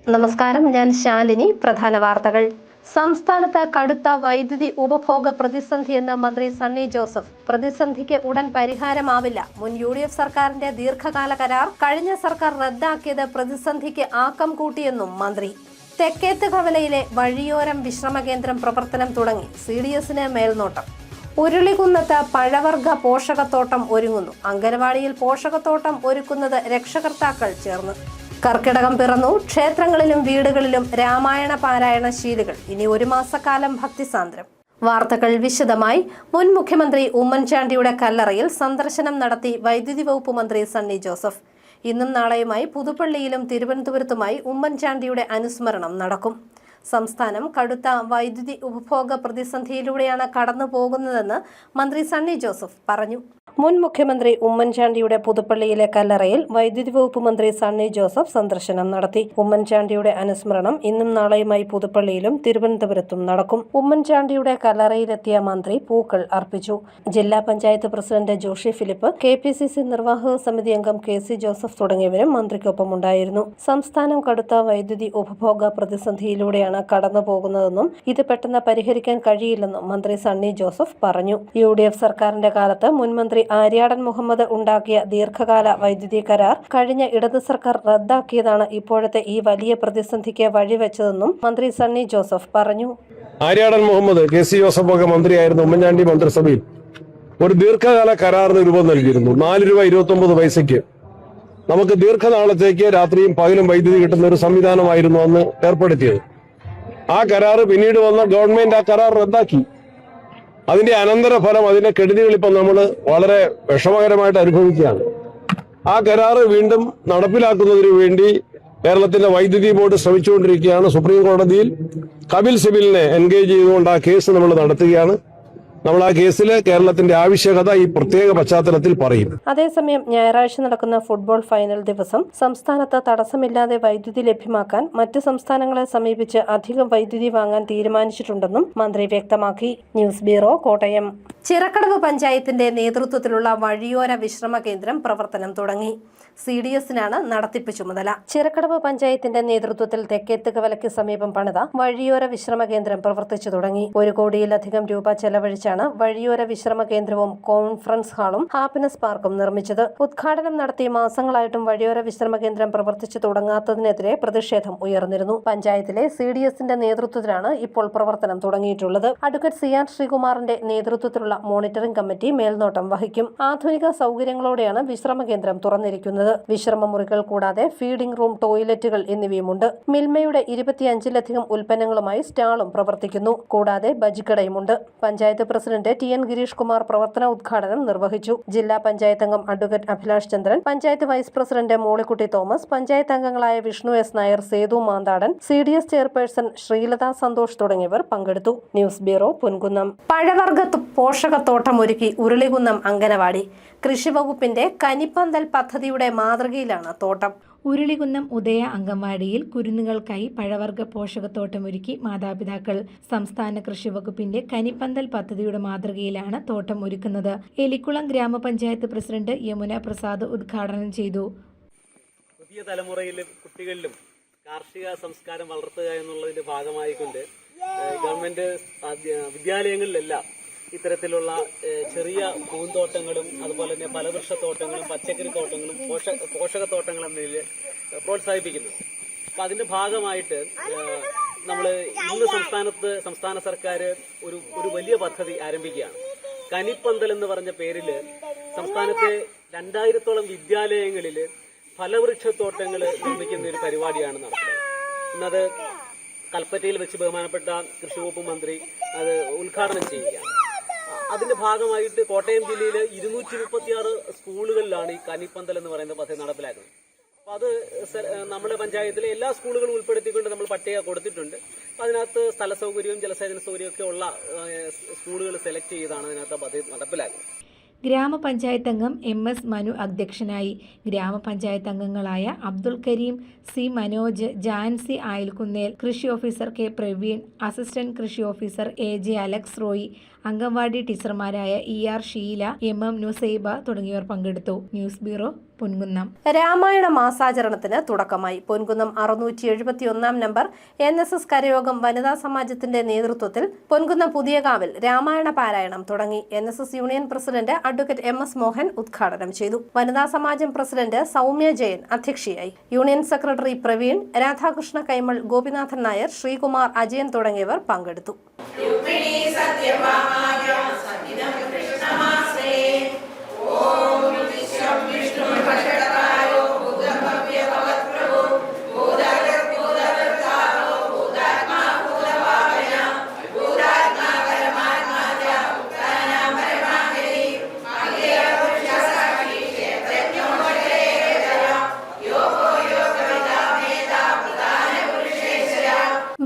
നമസ്കാരം, ഞാൻ ശാലിനി. പ്രധാന വാർത്തകൾ. സംസ്ഥാനത്ത് കടുത്ത വൈദ്യുതി ഉപഭോഗ പ്രതിസന്ധിയെന്ന് മന്ത്രി സണ്ണി ജോസഫ്. പ്രതിസന്ധിക്ക് ഉടൻ പരിഹാരമാവില്ല. മുൻ UDF സർക്കാരിന്റെ ദീർഘകാല കരാർ കഴിഞ്ഞ സർക്കാർ റദ്ദാക്കിയത് പ്രതിസന്ധിക്ക് ആക്കം കൂട്ടിയെന്നും മന്ത്രി. തെക്കേത്ത് കവലയിലെ വഴിയോരം വിശ്രമ കേന്ദ്രം പ്രവർത്തനം തുടങ്ങി. CDSന് മേൽനോട്ടം. ഉരുളികുന്നത്ത് പഴവർഗ പോഷകത്തോട്ടം ഒരുങ്ങുന്നു. അംഗനവാടിയിൽ പോഷകത്തോട്ടം ഒരുക്കുന്നത് രക്ഷകർത്താക്കൾ ചേർന്ന്. കർക്കിടകം പിറന്നു. ക്ഷേത്രങ്ങളിലും വീടുകളിലും രാമായണ പാരായണ ശീലുകൾ. ഇനി 1 മാസക്കാലം ഭക്തിസാന്ദ്രം. വാർത്തകൾ വിശദമായി. മുൻ മുഖ്യമന്ത്രി ഉമ്മൻചാണ്ടിയുടെ കല്ലറയിൽ സന്ദർശനം നടത്തി വൈദ്യുതി വകുപ്പ് മന്ത്രി സണ്ണി ജോസഫ്. ഇന്നും നാളെയുമായി പുതുപ്പള്ളിയിലും തിരുവനന്തപുരത്തുമായി ഉമ്മൻചാണ്ടിയുടെ അനുസ്മരണം നടക്കും. സംസ്ഥാനം കടുത്ത വൈദ്യുതി ഉപഭോഗ പ്രതിസന്ധിയിലൂടെയാണ് കടന്നു പോകുന്നതെന്ന് മന്ത്രി സണ്ണി ജോസഫ് പറഞ്ഞു. മുൻ മുഖ്യമന്ത്രി ഉമ്മൻചാണ്ടിയുടെ പുതുപ്പള്ളിയിലെ കല്ലറയിൽ വൈദ്യുതി വകുപ്പ് മന്ത്രി സണ്ണി ജോസഫ് സന്ദർശനം നടത്തി. ഉമ്മൻചാണ്ടിയുടെ അനുസ്മരണം ഇന്നും നാളെയുമായി പുതുപ്പള്ളിയിലും തിരുവനന്തപുരത്തും നടക്കും. ഉമ്മൻചാണ്ടിയുടെ കല്ലറയിലെത്തിയ മന്ത്രി പൂക്കൾ അർപ്പിച്ചു. ജില്ലാ panchayat president Joshi Philip, KPCC നിർവാഹക സമിതി അംഗം KC ജോസഫ് തുടങ്ങിയവരും മന്ത്രിക്കൊപ്പമുണ്ടായിരുന്നു. സംസ്ഥാനം കടുത്ത വൈദ്യുതി ഉപഭോഗ പ്രതിസന്ധിയിലൂടെയാണ് കടന്നു പോകുന്നതെന്നും ഇത് പെട്ടെന്ന് പരിഹരിക്കാൻ കഴിയില്ലെന്നും മന്ത്രി സണ്ണി ജോസഫ് പറഞ്ഞു. UDF സർക്കാരിന്റെ കാലത്ത് മുൻമന്ത്രി ആര്യാടൻ മുഹമ്മദ് ഉണ്ടാക്കിയ ദീർഘകാല വൈദ്യുതി കരാർ കഴിഞ്ഞ ഇടത് സർക്കാർ റദ്ദാക്കിയതാണ് ഇപ്പോഴത്തെ ഈ വലിയ പ്രതിസന്ധിക്ക് വഴിവെച്ചതെന്നും മന്ത്രി സണ്ണി ജോസഫ് പറഞ്ഞു. ആര്യാടൻ മുഹമ്മദ്, KC ജോസഫ് ഒക്കെ മന്ത്രിയായിരുന്ന ഉമ്മൻചാണ്ടി മന്ത്രിസഭയിൽ ഒരു ദീർഘകാല കരാറിന് രൂപം നൽകിയിരുന്നു. 4 രൂപ 29 പൈസയ്ക്ക് നമുക്ക് ദീർഘനാളത്തേക്ക് രാത്രിയും പകലും വൈദ്യുതി കിട്ടുന്ന ഒരു സംവിധാനമായിരുന്നു അന്ന് ഏർപ്പെടുത്തിയത്. ആ കരാർ പിന്നീട് വന്ന ഗവൺമെന്റ് ആ കരാർ റദ്ദാക്കി. അതിന്റെ അനന്തരഫലം, അതിന്റെ കെടുതികൾ ഇപ്പം നമ്മൾ വളരെ വിഷമകരമായിട്ട് അനുഭവിക്കുകയാണ്. ആ കരാർ വീണ്ടും നടപ്പിലാക്കുന്നതിന് വേണ്ടി കേരളത്തിന്റെ വൈദ്യുതി ബോർഡ് ശ്രമിച്ചുകൊണ്ടിരിക്കുകയാണ്. സുപ്രീം കോടതിയിൽ കപിൽ സിബലിനെ എൻഗേജ് ചെയ്തുകൊണ്ട് ആ കേസ് നമ്മൾ നടത്തുകയാണ്. നമ്മൾ ആ കേസിൽ കേരളത്തിന്റെ ആവശ്യകത ഈ പ്രത്യേക പശ്ചാത്തലത്തിൽ പറയും. അതേസമയം ഞായറാഴ്ച നടക്കുന്ന ഫുട്ബോൾ ഫൈനൽ ദിവസം സംസ്ഥാനത്ത് തടസ്സമില്ലാതെ വൈദ്യുതി ലഭ്യമാക്കാൻ മറ്റ് സംസ്ഥാനങ്ങളെ സമീപിച്ച് അധികം വൈദ്യുതി വാങ്ങാൻ തീരുമാനിച്ചിട്ടുണ്ടെന്നും മന്ത്രി വ്യക്തമാക്കി. News bureau, Kottayam. ചിറക്കടവ് പഞ്ചായത്തിന്റെ നേതൃത്വത്തിലുള്ള വഴിയോര വിശ്രമ കേന്ദ്രം പ്രവർത്തനം തുടങ്ങി. CDSനാണ് നടത്തിപ്പ് ചുമതല. ചിറക്കടവ് പഞ്ചായത്തിന്റെ നേതൃത്വത്തിൽ തെക്കേത്ത് കവലയ്ക്ക് സമീപം പണിത വഴിയോര വിശ്രമ കേന്ദ്രം പ്രവർത്തിച്ചു തുടങ്ങി. 1 കോടിയിലധികം രൂപ ചെലവഴിച്ചാണ് വഴിയോര വിശ്രമ കേന്ദ്രവും കോൺഫറൻസ് ഹാളും ഹാപ്പിനെസ് പാർക്കും നിർമ്മിച്ചത്. ഉദ്ഘാടനം നടത്തി മാസങ്ങളായിട്ടും വഴിയോര വിശ്രമ കേന്ദ്രം പ്രവർത്തിച്ചു തുടങ്ങാത്തതിനെതിരെ പ്രതിഷേധം ഉയർന്നിരുന്നു. പഞ്ചായത്തിലെ CDSന്റെ നേതൃത്വത്തിലാണ് ഇപ്പോൾ പ്രവർത്തനം തുടങ്ങിയിട്ടുള്ളത്. അഡ്വക്കേറ്റ് CR ശ്രീകുമാറിന്റെ നേതൃത്വത്തിലുള്ള മോണിറ്ററിംഗ് കമ്മിറ്റി മേൽനോട്ടം വഹിക്കും. ആധുനിക സൗകര്യങ്ങളോടെയാണ് വിശ്രമ കേന്ദ്രം തുറന്നിരിക്കുന്നത്. വിശ്രമ മുറികൾ കൂടാതെ ഫീഡിംഗ് റൂം, ടോയ്ലറ്റുകൾ എന്നിവയുമുണ്ട്. മിൽമയുടെ 25ലധികം ഉൽപ്പന്നങ്ങളുമായി സ്റ്റാളും പ്രവർത്തിക്കുന്നു. കൂടാതെ ബജിക്കടയുമുണ്ട്. പഞ്ചായത്ത് പ്രസിഡന്റ് TN ഗിരീഷ് കുമാർ പ്രവർത്തന ഉദ്ഘാടനം നിർവഹിച്ചു. ജില്ലാ പഞ്ചായത്ത് അംഗം advocate Abhilash Chandran, panchayat vice president Mollykutty Thomas, panchayat അംഗങ്ങളായ Vishnu S Nair, Sethu Manthadan, CDS chairperson Sreelatha Santhosh തുടങ്ങിയവർ പങ്കെടുത്തു. News bureau, Ponkunnam. പഴവർഗ പോഷകത്തോട്ടം ഒരുക്കി ഉരുളികുന്നം അംഗനവാടി. കൃഷിവകുപ്പിന്റെ കനിപ്പന്തൽ പദ്ധതിയുടെ മാതൃകയിലാണ് തോട്ടം. ഉരുളികുന്നം ഉദയ അംഗൻവാടിയിൽ കുരുന്നുകൾക്കായി പഴവർഗ പോഷകത്തോട്ടമൊരുക്കി മാതാപിതാക്കൾ. സംസ്ഥാന കൃഷിവകുപ്പിന്റെ കനിപ്പന്തൽ പദ്ധതിയുടെ മാതൃകയിലാണ് തോട്ടം ഒരുക്കുന്നത്. എലിക്കുളം ഗ്രാമപഞ്ചായത്ത് പ്രസിഡന്റ് യമുന പ്രസാദ് ഉദ്ഘാടനം ചെയ്തു. പുതിയ തലമുറയിലും കുട്ടികളിലും കാർഷിക സംസ്കാരം വളർത്തുക എന്നുള്ളതിന്റെ ഭാഗമായിക്കൊണ്ട് ഗവൺമെന്റ് വിദ്യാലയങ്ങളിലെല്ലാം ഇത്തരത്തിലുള്ള ചെറിയ പൂന്തോട്ടങ്ങളും അതുപോലെ തന്നെ ഫലവൃക്ഷത്തോട്ടങ്ങളും പച്ചക്കറി തോട്ടങ്ങളും പോഷകത്തോട്ടങ്ങളും എന്നതിൽ പ്രോത്സാഹിപ്പിക്കുന്നു. അപ്പം അതിന്റെ ഭാഗമായിട്ട് നമ്മൾ ഇന്ന് സംസ്ഥാന സർക്കാർ ഒരു വലിയ പദ്ധതി ആരംഭിക്കുകയാണ്. കനിപ്പന്തൽ എന്ന് പറഞ്ഞ പേരിൽ സംസ്ഥാനത്തെ 2000-ഓളം വിദ്യാലയങ്ങളിൽ ഫലവൃക്ഷത്തോട്ടങ്ങൾ നിർമ്മിക്കുന്ന ഒരു പരിപാടിയാണ് നടത്തുന്നത്. ഇന്നത് കൽപ്പറ്റയിൽ വെച്ച് ബഹുമാനപ്പെട്ട കൃഷി വകുപ്പ് മന്ത്രി അത് ഉദ്ഘാടനം ചെയ്യുകയാണ്. അതിന്റെ ഭാഗമായിട്ട് കോട്ടയം ജില്ലയിൽ 236 സ്കൂളുകളിലാണ് ഈ കനിപ്പന്തൽ എന്ന് പറയുന്ന പദ്ധതി നടപ്പിലാക്കുന്നത്. അപ്പൊ അത് നമ്മുടെ പഞ്ചായത്തിലെ എല്ലാ സ്കൂളുകളും ഉൾപ്പെടുത്തിക്കൊണ്ട് നമ്മൾ പട്ടിക കൊടുത്തിട്ടുണ്ട്. അതിനകത്ത് സ്ഥല സൗകര്യവും ജലസേചന സൗകര്യവും ഒക്കെ ഉള്ള സ്കൂളുകൾ സെലക്ട് ചെയ്താണ് അതിനകത്ത് പദ്ധതി നടപ്പിലാക്കുന്നത്. ഗ്രാമപഞ്ചായത്ത് അംഗം MS മനു അധ്യക്ഷനായി. ഗ്രാമപഞ്ചായത്ത് അംഗങ്ങളായ അബ്ദുൽ കരീം, C മനോജ്, ജാൻസി ആയിൽക്കുന്നേൽ, കൃഷി ഓഫീസർ K പ്രവീൺ, അസിസ്റ്റന്റ് കൃഷി ഓഫീസർ AJ അലക്സ് റോയി, അംഗൻവാടി ടീച്ചർമാരായ ER ഷീല, MM നുസൈബ തുടങ്ങിയവർ പങ്കെടുത്തു. News bureau, Ponkunnam. രാമായണ മാസാചരണത്തിന് തുടക്കമായി. പൊൻകുന്നം 671 നമ്പർ NSS കരയോഗം വനിതാ സമാജത്തിന്റെ നേതൃത്വത്തിൽ പൊൻകുന്നം പുതിയകാവിൽ രാമായണ പാരായണം തുടങ്ങി. NSS union president advocate MS Mohan ഉദ്ഘാടനം ചെയ്തു. വനിതാ സമാജം പ്രസിഡന്റ് സൗമ്യ ജയൻ അധ്യക്ഷയായി. യൂണിയൻ സെക്രട്ടറി പ്രവീൺ, രാധാകൃഷ്ണ കൈമൾ, ഗോപിനാഥൻ നായർ, ശ്രീകുമാർ, അജയൻ തുടങ്ങിയവർ പങ്കെടുത്തു.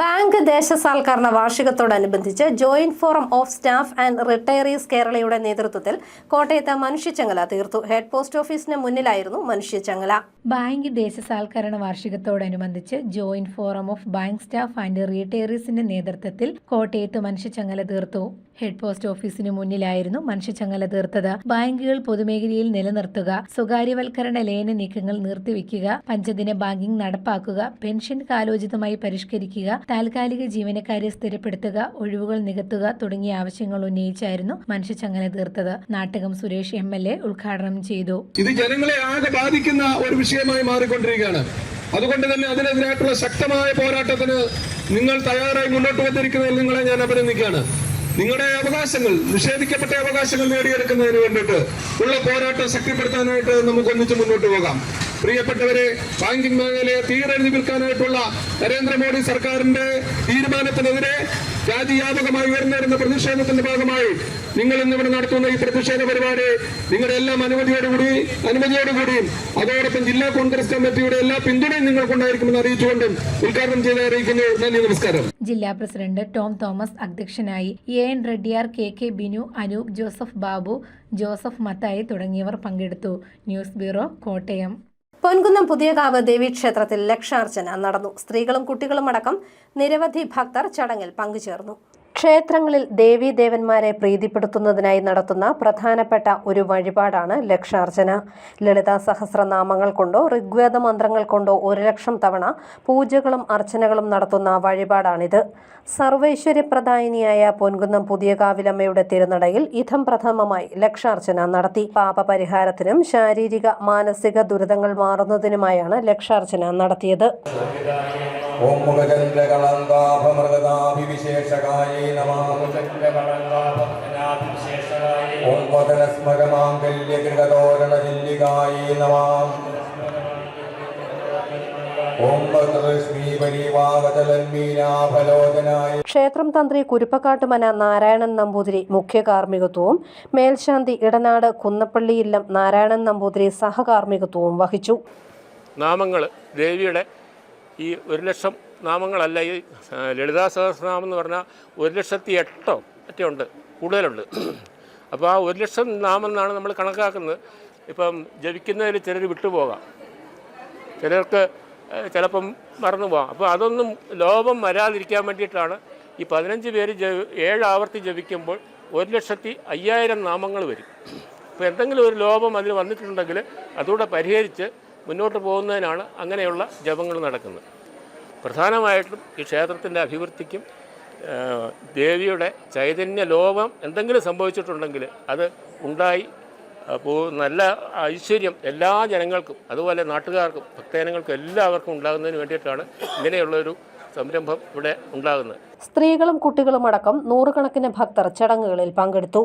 ബാങ്ക് ദേശസാൽക്കരണ വാർഷികത്തോടനുബന്ധിച്ച് joint forum of staff and retirees കേരളയുടെ നേതൃത്വത്തിൽ കോട്ടയത്ത് മനുഷ്യച്ചങ്ങല തീർത്തു. ഹെഡ് പോസ്റ്റ് ഓഫീസിന് മുന്നിലായിരുന്നു മനുഷ്യച്ചങ്ങല. ബാങ്ക് ദേശസാൽക്കരണ വാർഷികത്തോടനുബന്ധിച്ച് joint forum of bank staff and റിട്ടയറീസിന്റെ നേതൃത്വത്തിൽ കോട്ടയത്ത് മനുഷ്യച്ചങ്ങല തീർത്തു. ഹെഡ് പോസ്റ്റ് ഓഫീസിന് മുന്നിലായിരുന്നു മനുഷ്യച്ചങ്ങല തീർത്തത്. ബാങ്കുകൾ പൊതുമേഖലയിൽ നിലനിർത്തുക, സ്വകാര്യവൽക്കരണ ലയന നീക്കങ്ങൾ നിർത്തിവെക്കുക, പഞ്ചദിന ബാങ്കിംഗ് നടപ്പാക്കുക, പെൻഷൻ കാലോചിതമായി പരിഷ്കരിക്കുക, താൽക്കാലിക ജീവനക്കാരെ സ്ഥിരപ്പെടുത്തുക, ഒഴിവുകൾ നികത്തുക തുടങ്ങിയ ആവശ്യങ്ങൾ ഉന്നയിച്ചായിരുന്നു മനുഷ്യച്ചങ്ങല തീർത്തത്. നാട്ടകം സുരേഷ് MLA ഉദ്ഘാടനം ചെയ്തു. ഇത് ജനങ്ങളെ ആകെ ബാധിക്കുന്ന ഒരു വിഷയമായി മാറിക്കൊണ്ടിരിക്കുകയാണ്. അതുകൊണ്ട് തന്നെ അതിനെതിരായിട്ടുള്ള ശക്തമായ പോരാട്ടത്തിന് നിങ്ങൾ തയ്യാറായി മുന്നോട്ട് വന്നിരിക്കുന്നതിൽ നിങ്ങളെ ഞാൻ അഭിനന്ദിക്കുകയാണ്. നിങ്ങളുടെ അവകാശങ്ങൾ, നിഷേധിക്കപ്പെട്ട അവകാശങ്ങൾ നേടിയെടുക്കുന്നതിന് വേണ്ടിയിട്ട് ഉള്ള പോരാട്ടം ശക്തിപ്പെടുത്താനായിട്ട് നമുക്ക് ഒന്നിച്ച് മുന്നോട്ട് പോകാം. പ്രിയപ്പെട്ടവരെ, ബാങ്കിംഗ് മേഖലയെ തീരെഴുതി വിൽക്കാനായിട്ടുള്ള നരേന്ദ്രമോദി സർക്കാരിന്റെ തീരുമാനത്തിനെതിരെ രാജ്യവ്യാപകമായി ഉയർന്നുവരുന്ന പ്രതിഷേധത്തിന്റെ ഭാഗമായി നിങ്ങൾ ഇന്നിവിടെ നടത്തുന്ന ഈ പ്രതിഷേധ പരിപാടി നിങ്ങളുടെ എല്ലാം അനുമതിയോടുകൂടിയും അതോടൊപ്പം ജില്ലാ കോൺഗ്രസ് കമ്മിറ്റിയുടെ എല്ലാ പിന്തുണയും നിങ്ങൾക്കുണ്ടായിരിക്കുമെന്ന് അറിയിച്ചുകൊണ്ടും ഉദ്ഘാടനം ചെയ്ത് അറിയിക്കുന്നു. നന്ദി, നമസ്കാരം. ജില്ലാ പ്രസിഡന്റ് ടോം തോമസ് അധ്യക്ഷനായി. AN റെഡ്ഡിയാർ, KK ബിനു, അനൂപ്, ജോസഫ് ബാബു, ജോസഫ് മത്തായി തുടങ്ങിയവർ പങ്കെടുത്തു. News bureau, Kottayam. പൊൻകുന്നം പുതിയകാവ് ദേവീക്ഷേത്രത്തിൽ ലക്ഷാർച്ചന നടന്നു. സ്ത്രീകളും കുട്ടികളും അടക്കം നിരവധി ഭക്തർ ചടങ്ങിൽ പങ്കുചേർന്നു. ക്ഷേത്രങ്ങളിൽ ദേവീദേവന്മാരെ പ്രീതിപ്പെടുത്തുന്നതിനായി നടത്തുന്ന പ്രധാനപ്പെട്ട ഒരു വഴിപാടാണ് ലക്ഷാർച്ചന. ലളിതാ സഹസ്രനാമങ്ങൾ കൊണ്ടോ ഋഗ്വേദ മന്ത്രങ്ങൾ കൊണ്ടോ 1,00,000 തവണ പൂജകളും അർച്ചനകളും നടത്തുന്ന വഴിപാടാണിത്. സർവൈശ്വര്യപ്രദായിനിയായ പൊൻകുന്നം പുതിയകാവിലമ്മയുടെ തിരുനടയിൽ ഇഥം പ്രഥമമായി ലക്ഷാർച്ചന നടത്തി. പാപപരിഹാരത്തിനും ശാരീരിക മാനസിക ദുരിതങ്ങൾ മാറുന്നതിനുമായാണ് ലക്ഷാർച്ചന നടത്തിയത്. ഓം മുഖചന്ദ്രകളങ്കാഭമൃഗതാഭിവിശേഷകായേ നമഃ. ഓം വദനസ്മരമാംഗല്യകൃതോരണജില്ലികായേ നമഃ. ഓം വദനശ്രീപരിവാവതലന്മീനാഫലോചനായ. ക്ഷേത്രം തന്ത്രി കുരുപ്പക്കാട്ടുമന നാരായണൻ നമ്പൂതിരി മുഖ്യ കാർമ്മികത്വവും മേൽശാന്തി ഇടനാട് കുന്നപ്പള്ളി ഇല്ലം നാരായണൻ നമ്പൂതിരി സഹകാർമ്മികത്വവും വഹിച്ചു. നാമങ്ങൾ ദേവിയുടെ ഈ 1,00,000 നാമങ്ങളല്ല, ഈ ലളിതാ സഹസ്രനാമം എന്ന് പറഞ്ഞാൽ 1,08,000 ഒക്കെ ഉണ്ട്, കൂടുതലുണ്ട്. അപ്പോൾ ആ 1,00,000 നാമം എന്നാണ് നമ്മൾ കണക്കാക്കുന്നത്. ഇപ്പം ജപിക്കുന്നതിൽ ചിലർ വിട്ടുപോകാം, ചിലർക്ക് ചിലപ്പം മറന്നു പോകാം. അപ്പോൾ അതൊന്നും ലോപം വരാതിരിക്കാൻ വേണ്ടിയിട്ടാണ് ഈ 15 പേര് 7 ആവർത്തി ജപിക്കുമ്പോൾ 1,05,000 നാമങ്ങൾ വരും. അപ്പോൾ എന്തെങ്കിലും ഒരു ലോപം അതിൽ വന്നിട്ടുണ്ടെങ്കിൽ അതുകൂടെ പരിഹരിച്ച് മുന്നോട്ട് പോകുന്നതിനാണ് അങ്ങനെയുള്ള ജപങ്ങൾ നടക്കുന്നത്. പ്രധാനമായിട്ടും ഈ ക്ഷേത്രത്തിൻ്റെ അഭിവൃദ്ധിക്കും ദേവിയുടെ ചൈതന്യ ലോപം എന്തെങ്കിലും സംഭവിച്ചിട്ടുണ്ടെങ്കിൽ അത് ഉണ്ടായി നല്ല ഐശ്വര്യം എല്ലാ ജനങ്ങൾക്കും അതുപോലെ നാട്ടുകാർക്കും ഭക്തജനങ്ങൾക്കും എല്ലാവർക്കും ഉണ്ടാകുന്നതിന് വേണ്ടിയിട്ടാണ് ഇങ്ങനെയുള്ളൊരു സംരംഭം ഇവിടെ ഉണ്ടാകുന്നത്. സ്ത്രീകളും കുട്ടികളും അടക്കം നൂറുകണക്കിന് ഭക്തർ ചടങ്ങുകളിൽ പങ്കെടുത്തു.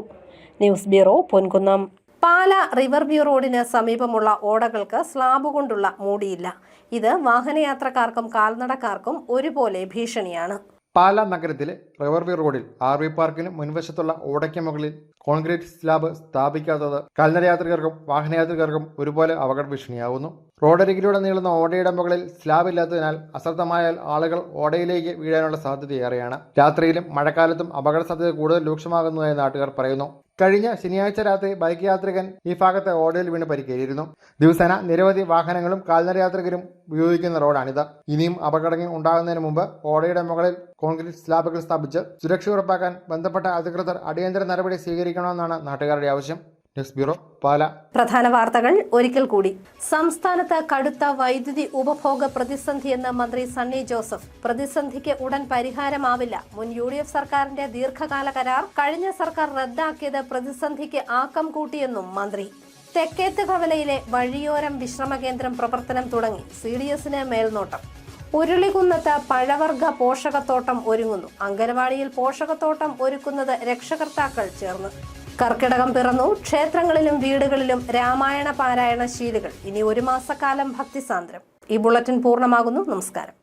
News bureau, Ponkunnam. Pala river view റോഡിന് സമീപമുള്ള ഓടകൾക്ക് സ്ലാബ് കൊണ്ടുള്ള മൂടിയില്ല. ഇത് വാഹനയാത്രക്കാർക്കും കാൽനടക്കാർക്കും ഒരുപോലെ ഭീഷണിയാണ്. പാല നഗരത്തിലെ റിവർവ്യൂ റോഡിൽ RV പാർക്കിന് മുൻവശത്തുള്ള ഓടയ്ക്ക് മുകളിൽ കോൺക്രീറ്റ് സ്ലാബ് സ്ഥാപിക്കാത്തത് കാൽനടയാത്രികർക്കും വാഹനയാത്രികർക്കും ഒരുപോലെ അപകട ഭീഷണിയാവുന്നു. റോഡരികിലൂടെ നീളുന്ന ഓടയുടെ മുകളിൽ സ്ലാബ് ഇല്ലാത്തതിനാൽ അശ്രദ്ധമായാൽ ആളുകൾ ഓടയിലേക്ക് വീഴാനുള്ള സാധ്യതയേറെയാണ്. രാത്രിയിലും മഴക്കാലത്തും അപകട സാധ്യത കൂടുതൽ രൂക്ഷമാകുന്നതായി നാട്ടുകാർ പറയുന്നു. കഴിഞ്ഞ ശനിയാഴ്ച രാത്രി ബൈക്ക് യാത്രികൻ ഈ ഭാഗത്തെ ഓടയിൽ വീണ് പരിക്കേറ്റിരുന്നു. ദിവസേന നിരവധി വാഹനങ്ങളും കാൽനടയാത്രികരും ഉപയോഗിക്കുന്ന റോഡാണിത്. ഇനിയും അപകടങ്ങൾ ഉണ്ടാകുന്നതിന് മുമ്പ് ഓടയുടെ മുകളിൽ കോൺക്രീറ്റ് സ്ലാബുകൾ സ്ഥാപിച്ച് സുരക്ഷ ഉറപ്പാക്കാൻ ബന്ധപ്പെട്ട അധികൃതർ അടിയന്തര നടപടി സ്വീകരിക്കണമെന്നാണ് നാട്ടുകാരുടെ ആവശ്യം. ന്യൂസ് ബ്യൂറോ, പാല. പ്രധാന വാർത്തകൾ ഒരിക്കൽ കൂടി. സംസ്ഥാനത്ത് കടുത്ത വൈദ്യുതി ഉപഭോഗ പ്രതിസന്ധിയെന്ന് മന്ത്രി സണ്ണി ജോസഫ്. പ്രതിസന്ധിക്ക് ഉടൻ പരിഹാരമാവില്ല. മുൻ UDF സർക്കാരിന്റെ ദീർഘകാല കരാർ കഴിഞ്ഞ സർക്കാർ റദ്ദാക്കിയത് പ്രതിസന്ധിക്ക് ആക്കം കൂട്ടിയെന്നും മന്ത്രി. തെക്കേത്ത് കവലയിലെ വഴിയോരം വിശ്രമ കേന്ദ്രം പ്രവർത്തനം തുടങ്ങി. CDSന് മേൽനോട്ടം. ഉരുളികുന്നത്ത് പഴവർഗ പോഷകത്തോട്ടം ഒരുങ്ങുന്നു. അംഗനവാടിയിൽ പോഷകത്തോട്ടം ഒരുക്കുന്നത് രക്ഷകർത്താക്കൾ ചേർന്ന്. കർക്കിടകം പിറന്നു. ക്ഷേത്രങ്ങളിലും വീടുകളിലും രാമായണ പാരായണ ശീലുകൾ. ഇനി 1 മാസക്കാലം ഭക്തിസാന്ദ്രം. ഈ ബുള്ളറ്റിൻ പൂർണ്ണമാകുന്നു. നമസ്കാരം.